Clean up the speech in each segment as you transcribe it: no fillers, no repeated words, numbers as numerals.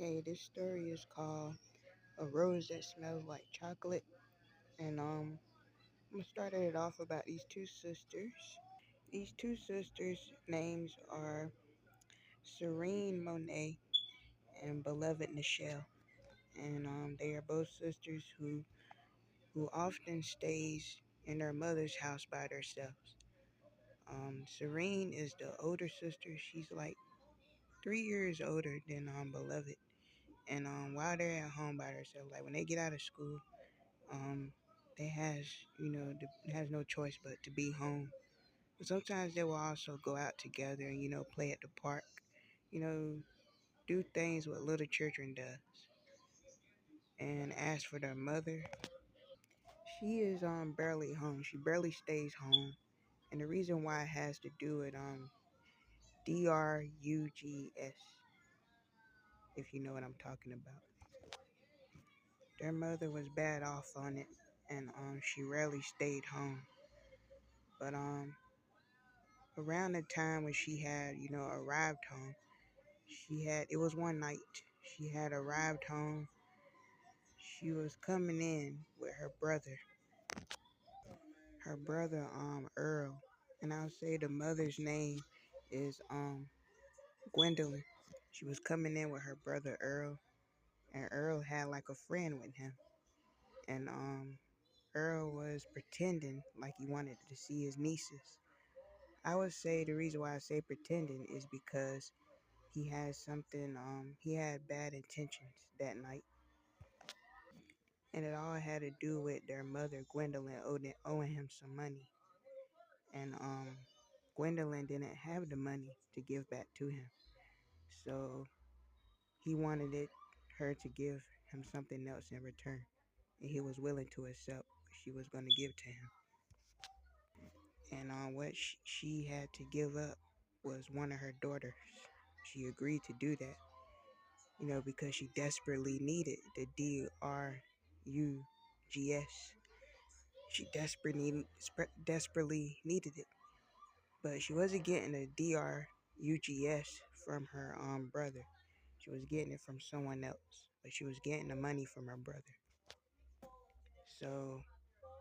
Okay, this story is called A Rose That Smells Like Chocolate. And I'm gonna start it off about these two sisters. These two sisters' names are Serene Monet and Beloved Nichelle. And they are both sisters who often stays in their mother's house by themselves. Serene is the older sister. She's like 3 years older than Beloved. And while they're at home by themselves, like when they get out of school, um they has has no choice but to be home. But sometimes they will also go out together and play at the park, you know do things what little children does. And as for their mother, she is barely home. She barely stays home. And the reason why it has to do with drugs, if you know what I'm talking about. Their mother was bad off on it, and she rarely stayed home. But around the time when she had, arrived home, it was one night. She had arrived home. She was coming in with her brother, Earl. And I'll say the mother's name is Gwendolyn. She was coming in with her brother Earl, and Earl had like a friend with him. And Earl was pretending like he wanted to see his nieces. I would say the reason why I say pretending is because he had bad intentions that night. And it all had to do with their mother, Gwendolyn, owing him some money. And Gwendolyn didn't have the money to give back to him. So he wanted her to give him something else in return. And he was willing to accept what she was going to give to him. And what she had to give up was one of her daughters. She agreed to do that, because she desperately needed the DRUGS. She desperately needed it, but she wasn't getting the DRUGS from her brother. She was getting it from someone else, but she was getting the money from her brother. So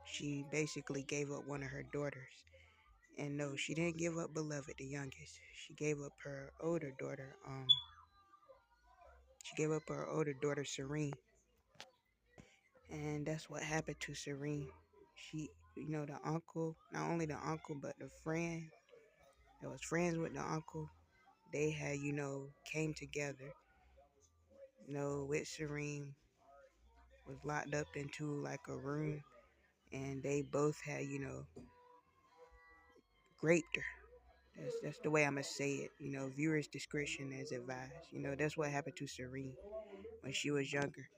she basically gave up one of her daughters. And no, she didn't give up Beloved, the youngest. She gave up her older daughter, Serene. And that's what happened to Serene. She, the uncle, not only the uncle, but the friend that was friends with the uncle, they had, came together, with Serene, was locked up into like a room, and they both had, raped her. That's the way I'm gonna say it. Viewers' discretion is advised. That's what happened to Serene when she was younger.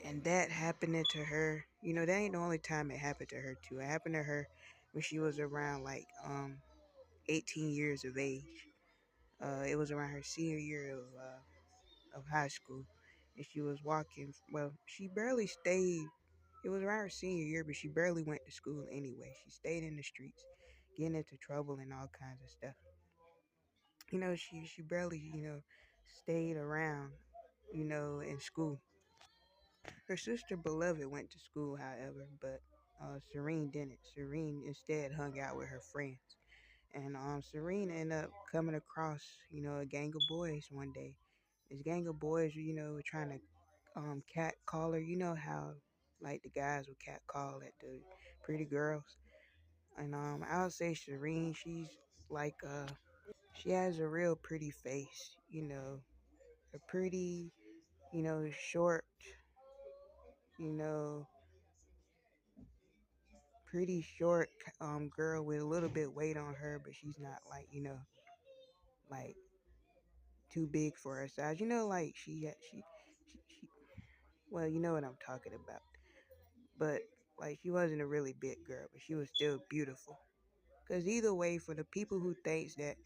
And that happening to her, that ain't the only time it happened to her too. It happened to her when she was around like 18 years of age. It was around her senior year of high school, and she was walking. Well, she barely stayed. It was around her senior year, but she barely went to school anyway. She stayed in the streets, getting into trouble and all kinds of stuff. She barely stayed around, in school. Her sister Beloved went to school, however, but Serene didn't. Serene instead hung out with her friends. And Serene ended up coming across, a gang of boys one day. This gang of boys, were trying to cat call her. You know how like the guys would cat call at the pretty girls. And I would say Serene, she's like she has a real pretty face, a pretty, short, you know, pretty short girl with a little bit weight on her, but she's not like, like too big for her size. Like she well, you know what I'm talking about. But like she wasn't a really big girl, but she was still beautiful. Cause either way, for the people who thinks that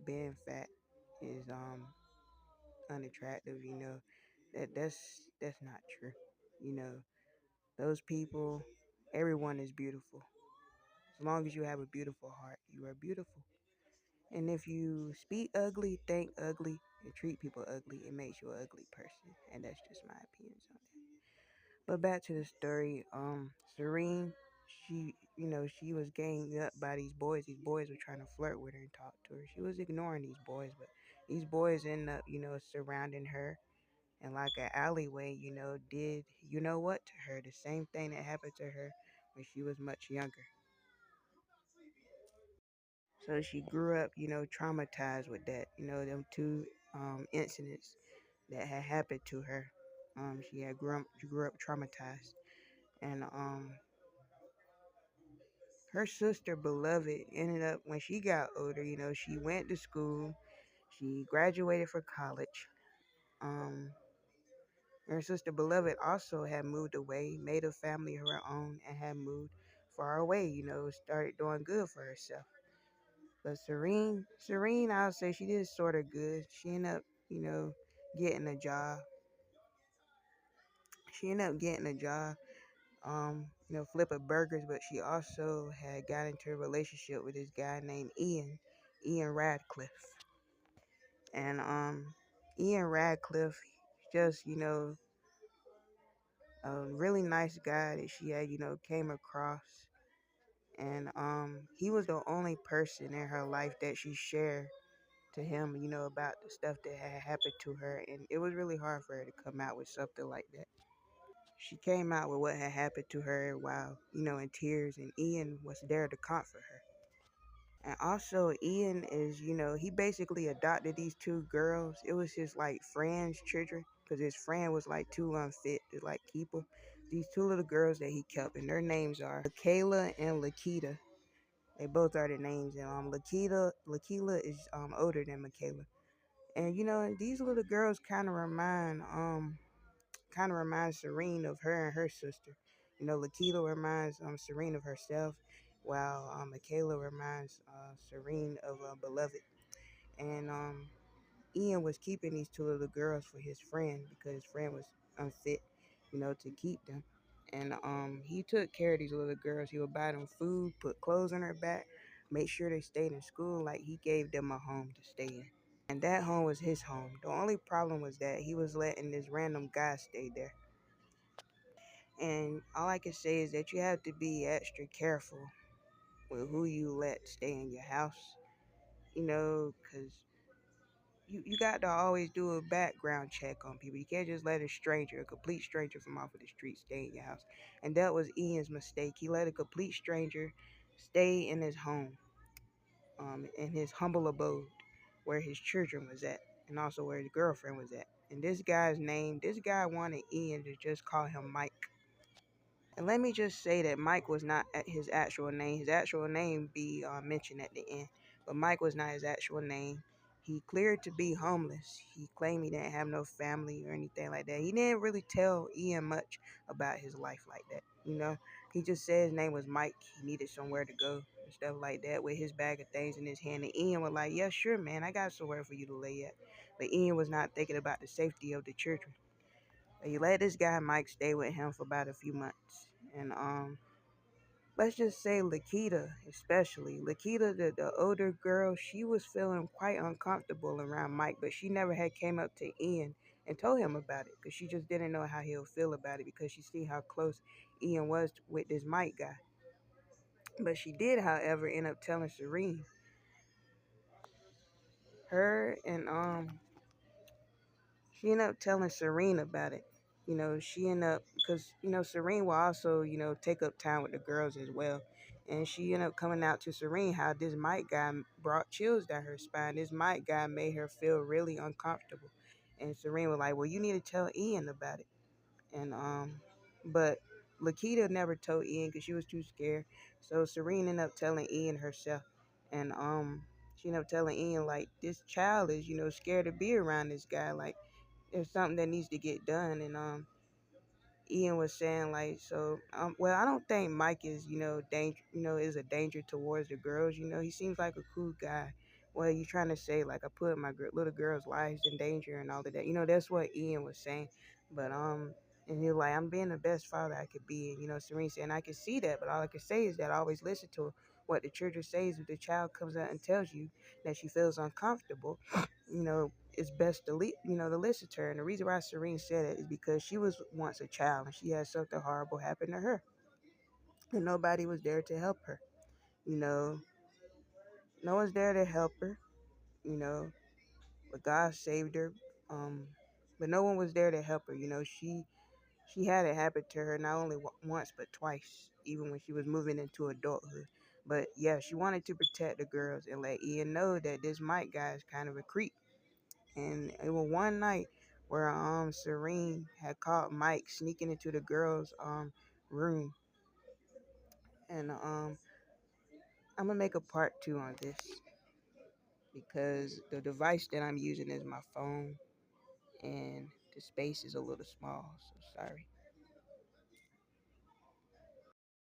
being fat is unattractive, that's not true. You know, those people, everyone is beautiful. As long as you have a beautiful heart, you are beautiful. And if you speak ugly, think ugly, and treat people ugly, it makes you an ugly person. And that's just my opinions on that. But back to the story. Serene, she was ganged up by these boys. These boys were trying to flirt with her and talk to her. She was ignoring these boys, but these boys end up, surrounding her and like an alleyway, did you know what to her? The same thing that happened to her when she was much younger. So she grew up, traumatized with that, them two incidents that had happened to her. She grew up traumatized. And her sister beloved ended up when she got older, she went to school, she graduated for college. Um Her sister beloved also had moved away, made a family of her own, and had moved far away, started doing good for herself. But Serene, I'll say she did sort of good. She ended up, getting a job. She ended up getting a job, flipping burgers, but she also had got into a relationship with this guy named Ian Radcliffe. And Ian Radcliffe, just, a really nice guy that she had, came across. And he was the only person in her life that she shared to him, about the stuff that had happened to her. And it was really hard for her to come out with something like that. She came out with what had happened to her while, in tears, and Ian was there to comfort her. And also, Ian is, he basically adopted these two girls. It was his, like, friend's children, because his friend was, like, too unfit to, like, keep them. These two little girls that he kept, and their names are Kayla and Lakita. They both are the names. And Lakila is older than Michaela. And, these little girls kind of remind Serene of her and her sister. Lakita reminds Serene of herself, while Michaela reminds Serene of Beloved. And Ian was keeping these two little girls for his friend because his friend was unfit, to keep them. And he took care of these little girls. He would buy them food, put clothes on their back, make sure they stayed in school. Like, he gave them a home to stay in. And that home was his home. The only problem was that he was letting this random guy stay there. And all I can say is that you have to be extra careful with who you let stay in your house, because you got to always do a background check on people. You can't just let a complete stranger from off of the street, stay in your house. And that was Ian's mistake. He let a complete stranger stay in his home, in his humble abode, where his children was at, and also where his girlfriend was at. And this guy wanted Ian to just call him Mike. And let me just say that Mike was not his actual name. His actual name be mentioned at the end, but Mike was not his actual name. He cleared to be homeless. He claimed he didn't have no family or anything like that. He didn't really tell Ian much about his life like that. He just said his name was Mike. He needed somewhere to go and stuff like that with his bag of things in his hand. And Ian was like, "Yeah, sure, man. I got somewhere for you to lay at." But Ian was not thinking about the safety of the children. He let this guy Mike stay with him for about a few months. And let's just say Lakita, especially Lakita, the older girl, she was feeling quite uncomfortable around Mike, but she never had came up to Ian and told him about it because she just didn't know how he'll feel about it because she see how close Ian was with this Mike guy. But she did, however, end up telling Serene. Her and She ended up telling Serene about it. She ended up, because, Serene will also, take up time with the girls as well. And she ended up coming out to Serene how this Mike guy brought chills down her spine. This Mike guy made her feel really uncomfortable. And Serene was like, "Well, you need to tell Ian about it." And, but Lakita never told Ian because she was too scared. So Serene ended up telling Ian herself. And, she ended up telling Ian, like, this child is, scared to be around this guy. Like, there's something that needs to get done. And Ian was saying, like, so well, I don't think Mike is, is a danger towards the girls. He seems like a cool guy. Well, you trying to say, like, I put my little girls' lives in danger and all of that. That's what Ian was saying. But and he was like, "I'm being the best father I could be." And Serene saying, "I can see that, but all I can say is that I always listen to what the children says if the child comes out and tells you that she feels uncomfortable, it's best to to listen to her. And the reason why Serene said it is because she was once a child and she had something horrible happen to her, and nobody was there to help her. You know, no one's there to help her. You know, but God saved her. Um, but no one was there to help her. She had it happen to her not only once but twice, even when she was moving into adulthood. But yeah, she wanted to protect the girls and let Ian know that this Mike guy is kind of a creep. And it was one night where Serene had caught Mike sneaking into the girls' room, and I'm gonna make a part 2 on this because the device that I'm using is my phone, and the space is a little small. So sorry.